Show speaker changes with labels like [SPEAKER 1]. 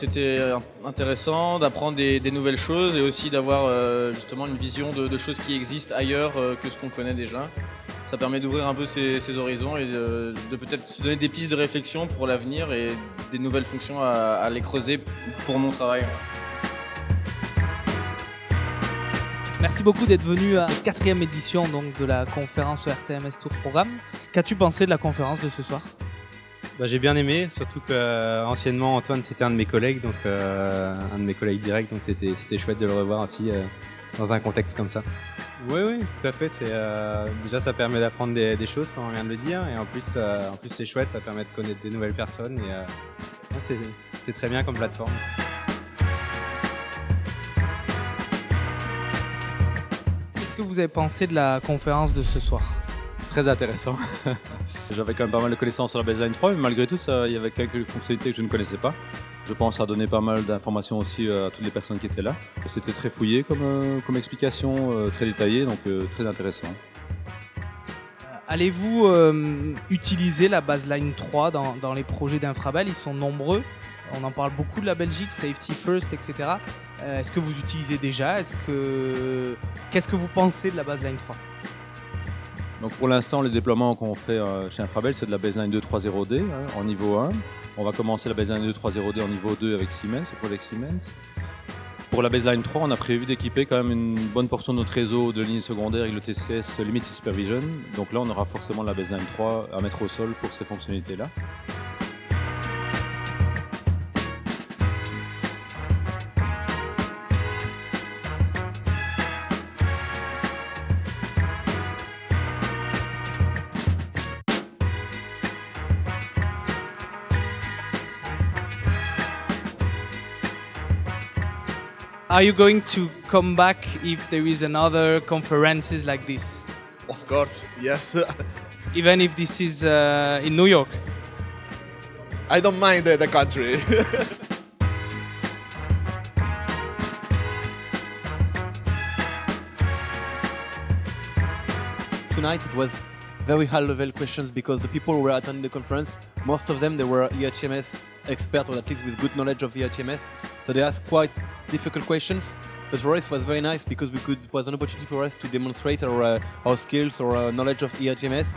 [SPEAKER 1] c'était intéressant d'apprendre des nouvelles choses et aussi d'avoir justement une vision de choses qui existent ailleurs que ce qu'on connaît déjà. Ça permet d'ouvrir un peu ses horizons et de peut-être se donner des pistes de réflexion pour l'avenir et des nouvelles fonctions à les creuser pour mon travail.
[SPEAKER 2] Merci beaucoup d'être venu à cette 4e édition donc, de la conférence RTMS Tour Programme. Qu'as-tu pensé de la conférence de ce soir ?
[SPEAKER 3] J'ai bien aimé, surtout que anciennement Antoine c'était un de mes collègues, donc un de mes collègues directs, donc c'était chouette de le revoir aussi dans un contexte comme ça. Oui, tout à fait. Déjà ça permet d'apprendre des choses, comme on vient de le dire, et en plus c'est chouette, ça permet de connaître des nouvelles personnes et c'est très bien comme plateforme.
[SPEAKER 2] Qu'est-ce que vous avez pensé de la conférence de ce soir ?
[SPEAKER 4] Très intéressant. J'avais quand même pas mal de connaissances sur la baseline 3, mais malgré tout, il y avait quelques fonctionnalités que je ne connaissais pas. Je pense que ça a donné pas mal d'informations aussi à toutes les personnes qui étaient là. C'était très fouillé comme explication, très détaillé, donc très intéressant.
[SPEAKER 2] Allez-vous utiliser la baseline 3 dans les projets d'Infrabel ? Ils sont nombreux. On en parle beaucoup de la Belgique, Safety First, etc. Est-ce que vous utilisez déjà ? Qu'est-ce que vous pensez de la baseline 3 ?
[SPEAKER 4] Donc pour l'instant, le déploiement qu'on fait chez Infrabel, c'est de la baseline 2.3.0D en niveau 1. On va commencer la baseline 2.3.0D en niveau 2 avec Siemens, au projet Siemens. Pour la baseline 3, on a prévu d'équiper quand même une bonne portion de notre réseau de lignes secondaires avec le TCS Limited Supervision. Donc là, on aura forcément la baseline 3 à mettre au sol pour ces fonctionnalités-là.
[SPEAKER 2] Are you going to come back if there is another conferences like this?
[SPEAKER 5] Of course, yes.
[SPEAKER 2] Even if this is in New York?
[SPEAKER 5] I don't mind the country.
[SPEAKER 6] Tonight it was very high-level questions because the people who were attending the conference, most of them, they were EHMS experts or at least with good knowledge of EHMS. So they asked quite difficult questions. But for us it was very nice because it was an opportunity for us to demonstrate our skills or our knowledge of EHMS.